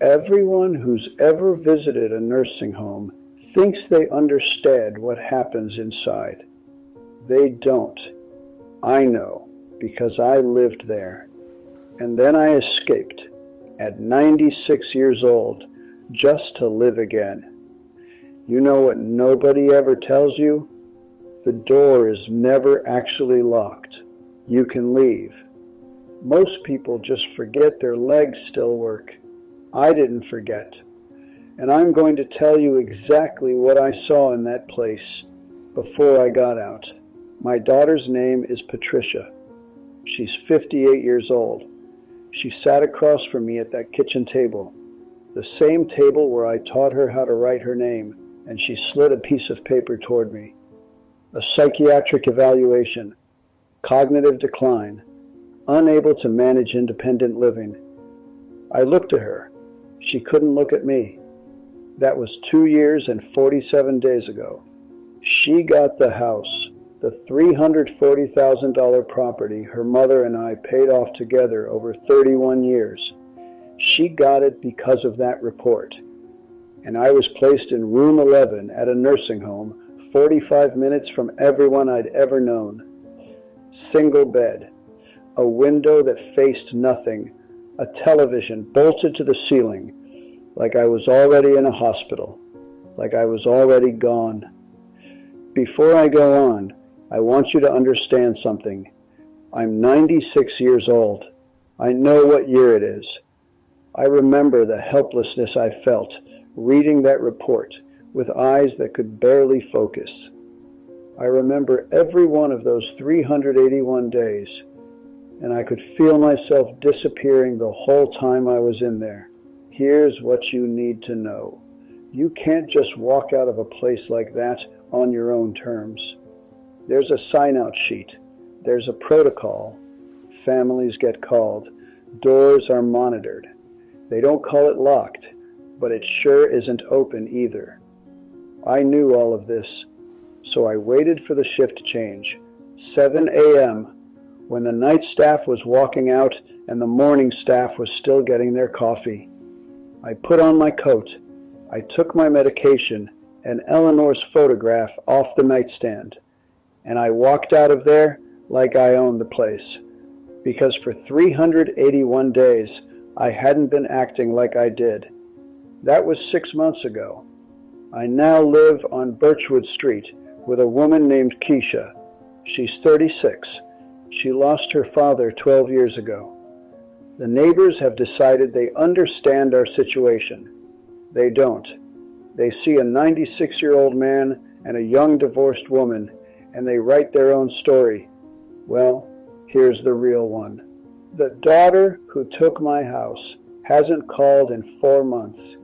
Everyone who's ever visited a nursing home thinks they understand what happens inside. They don't. I know, because I lived there. And then I escaped at 96 years old just to live again. You know what nobody ever tells you? The door is never actually locked. You can leave. Most people just forget their legs still work. I didn't forget. And I'm going to tell you exactly what I saw in that place before I got out. My daughter's name is Patricia. She's 58 years old. She sat across from me at that kitchen table, the same table where I taught her how to write her name, and she slid a piece of paper toward me. A psychiatric evaluation, cognitive decline, unable to manage independent living. I looked at her. She couldn't look at me. That was 2 years and 47 days ago. She got the house, the $340,000 property her mother and I paid off together over 31 years. She got it because of that report. And I was placed in room 11 at a nursing home, 45 minutes from everyone I'd ever known. Single bed, a window that faced nothing, a television bolted to the ceiling, like I was already in a hospital, like I was already gone. Before I go on, I want you to understand something. I'm 96 years old. I know what year it is. I remember the helplessness I felt reading that report with eyes that could barely focus. I remember every one of those 381 days, and I could feel myself disappearing the whole time I was in there. Here's what you need to know. You can't just walk out of a place like that on your own terms. There's a sign-out sheet. There's a protocol. Families get called. Doors are monitored. They don't call it locked, but it sure isn't open either. I knew all of this, so I waited for the shift change. 7 a.m., when the night staff was walking out and the morning staff was still getting their coffee. I put on my coat. I took my medication and Eleanor's photograph off the nightstand, and I walked out of there like I owned the place, because for 381 days I hadn't been acting like I did. That was 6 months ago. I now live on Birchwood Street with a woman named Keisha. She's 36. She lost her father 12 years ago. The neighbors have decided they understand our situation. They don't. They see a 96-year-old man and a young divorced woman, and they write their own story. Well, here's the real one. The daughter who took my house hasn't called in 4 months.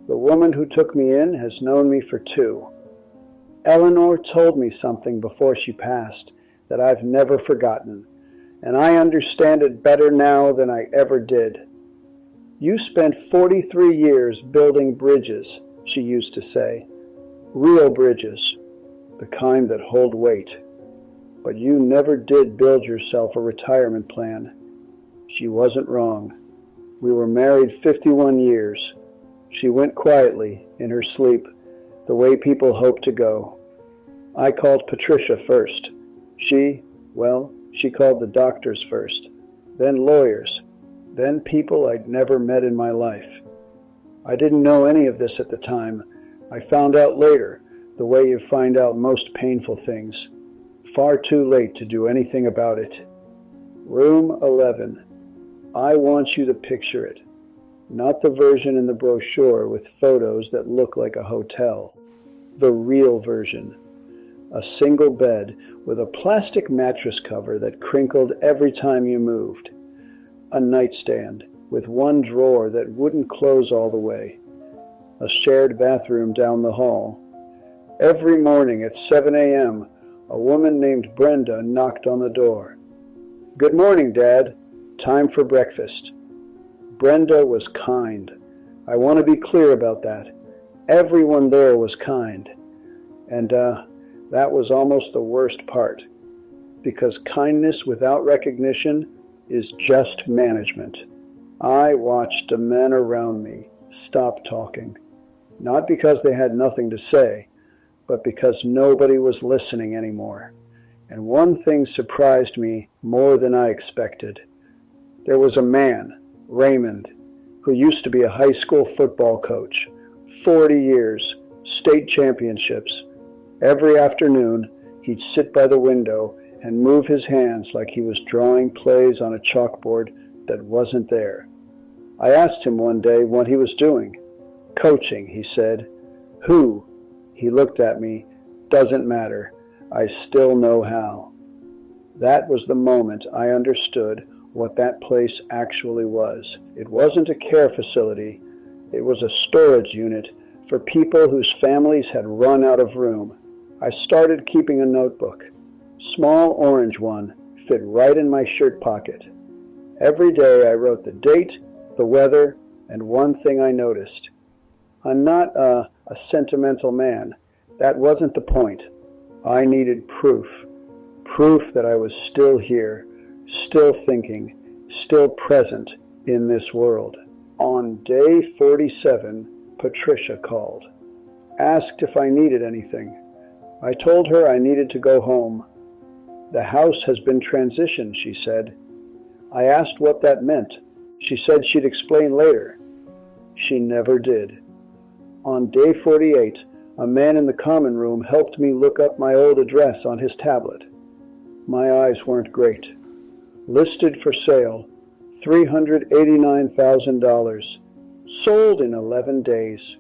The woman who took me in has known me for 2. Eleanor told me something before she passed that I've never forgotten, and I understand it better now than I ever did. You spent 43 years building bridges, she used to say. Real bridges, the kind that hold weight. But you never did build yourself a retirement plan. She wasn't wrong. We were married 51 years. She went quietly, in her sleep, the way people hope to go. I called Patricia first. She called the doctors first, then lawyers, then people I'd never met in my life. I didn't know any of this at the time. I found out later, the way you find out most painful things. Far too late to do anything about it. Room 11. I want you to picture it. Not the version in the brochure with photos that look like a hotel. The real version. A single bed with a plastic mattress cover that crinkled every time you moved. A nightstand with one drawer that wouldn't close all the way. A shared bathroom down the hall. Every morning at 7 a.m., a woman named Brenda knocked on the door. "Good morning, Dad. Time for breakfast." Brenda was kind. I want to be clear about that. Everyone there was kind. And that was almost the worst part, because kindness without recognition is just management. I watched the men around me stop talking, not because they had nothing to say, but because nobody was listening anymore. And one thing surprised me more than I expected. There was a man, Raymond, who used to be a high school football coach, 40 years, state championships. Every afternoon, he'd sit by the window and move his hands like he was drawing plays on a chalkboard that wasn't there. I asked him one day what he was doing. Coaching, he said. Who? He looked at me. Doesn't matter. I still know how. That was the moment I understood what that place actually was. It wasn't a care facility. It was a storage unit for people whose families had run out of room. I started keeping a notebook. Small orange one, fit right in my shirt pocket. Every day I wrote the date, the weather, and one thing I noticed. I'm not a sentimental man. That wasn't the point. I needed proof. Proof that I was still here, still thinking, still present in this world. On day 47, Patricia called. Asked if I needed anything. I told her I needed to go home. The house has been transitioned, she said. I asked what that meant. She said she'd explain later. She never did. On day 48, a man in the common room helped me look up my old address on his tablet. My eyes weren't great. Listed for sale, $389,000. Sold in 11 days.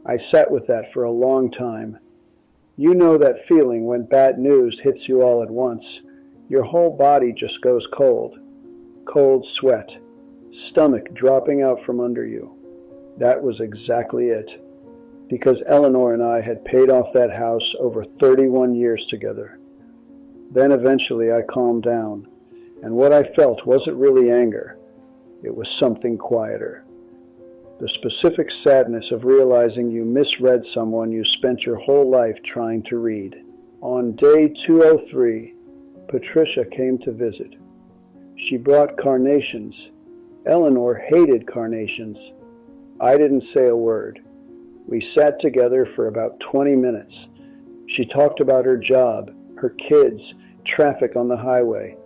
I sat with that for a long time. You know that feeling when bad news hits you all at once. Your whole body just goes cold. Cold sweat. Stomach dropping out from under you. That was exactly it. Because Eleanor and I had paid off that house over 31 years together. Then eventually I calmed down, and what I felt wasn't really anger. It was something quieter. The specific sadness of realizing you misread someone you spent your whole life trying to read. On day 203, Patricia came to visit. She brought carnations. Eleanor hated carnations. I didn't say a word. We sat together for about 20 minutes. She talked about her job, her kids, traffic on the highway.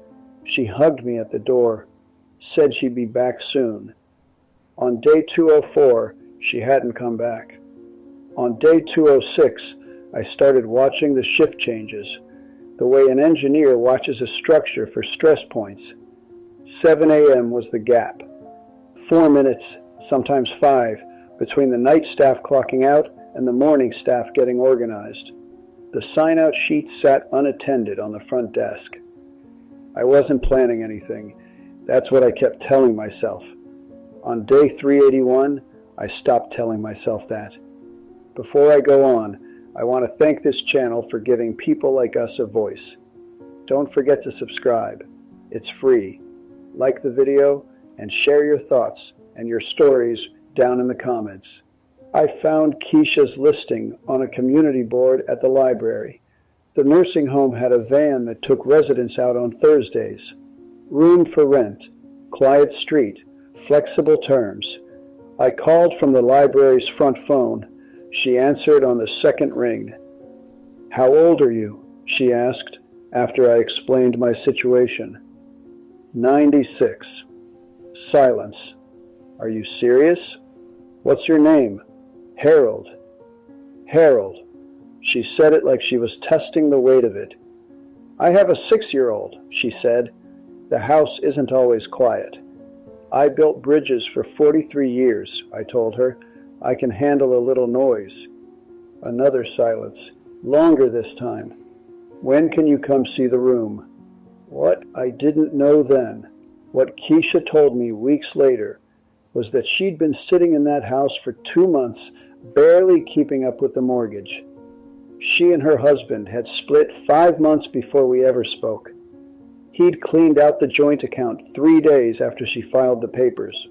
She hugged me at the door, said she'd be back soon. On day 204, she hadn't come back. On day 206, I started watching the shift changes, the way an engineer watches a structure for stress points. 7 a.m. was the gap. 4 minutes, sometimes 5, between the night staff clocking out and the morning staff getting organized. The sign-out sheet sat unattended on the front desk. I wasn't planning anything. That's what I kept telling myself. On day 381, I stopped telling myself that. Before I go on, I want to thank this channel for giving people like us a voice. Don't forget to subscribe. It's free. Like the video and share your thoughts and your stories down in the comments. I found Keisha's listing on a community board at the library. The nursing home had a van that took residents out on Thursdays. Room for rent, quiet street, flexible terms. I called from the library's front phone. She answered on the second ring. How old are you? She asked after I explained my situation. 96. Silence. Are you serious? What's your name? Harold. Harold. She said it like she was testing the weight of it. I have a 6-year-old, she said. The house isn't always quiet. I built bridges for 43 years, I told her. I can handle a little noise. Another silence, longer this time. When can you come see the room? What I didn't know then, what Keisha told me weeks later, was that she'd been sitting in that house for 2 months, barely keeping up with the mortgage. She and her husband had split 5 months before we ever spoke. He'd cleaned out the joint account 3 days after she filed the papers.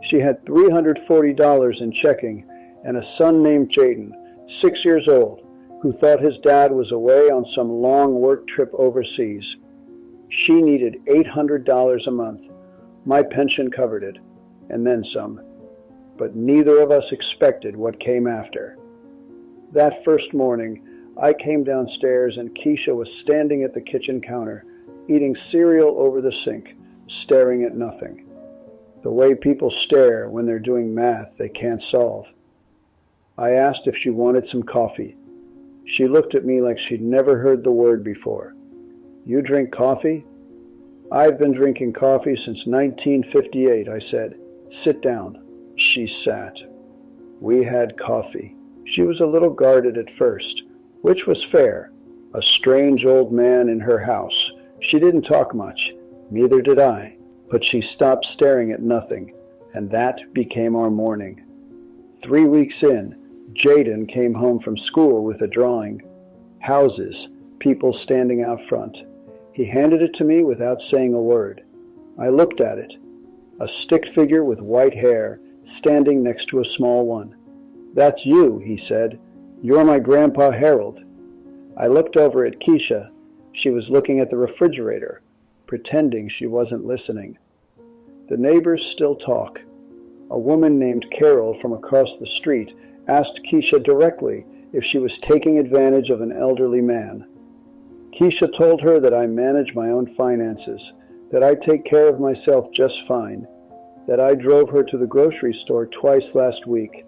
She had $340 in checking and a son named Jaden, 6 years old, who thought his dad was away on some long work trip overseas. She needed $800 a month. My pension covered it. and then some, but neither of us expected what came after. That first morning, I came downstairs and Keisha was standing at the kitchen counter, eating cereal over the sink, staring at nothing. The way people stare when they're doing math they can't solve. I asked if she wanted some coffee. She looked at me like she'd never heard the word before. "You drink coffee?" "I've been drinking coffee since 1958, I said. "Sit down." She sat. We had coffee. She was a little guarded at first, which was fair. A strange old man in her house. She didn't talk much. Neither did I. But she stopped staring at nothing, and that became our morning. 3 weeks in, Jaden came home from school with a drawing. Houses, people standing out front. He handed it to me without saying a word. I looked at it. A stick figure with white hair, standing next to a small one. "That's you," he said. "You're my Grandpa Harold." I looked over at Keisha. She was looking at the refrigerator, pretending she wasn't listening. The neighbors still talk. A woman named Carol from across the street asked Keisha directly if she was taking advantage of an elderly man. Keisha told her that I manage my own finances, that I take care of myself just fine, that I drove her to the grocery store twice last week,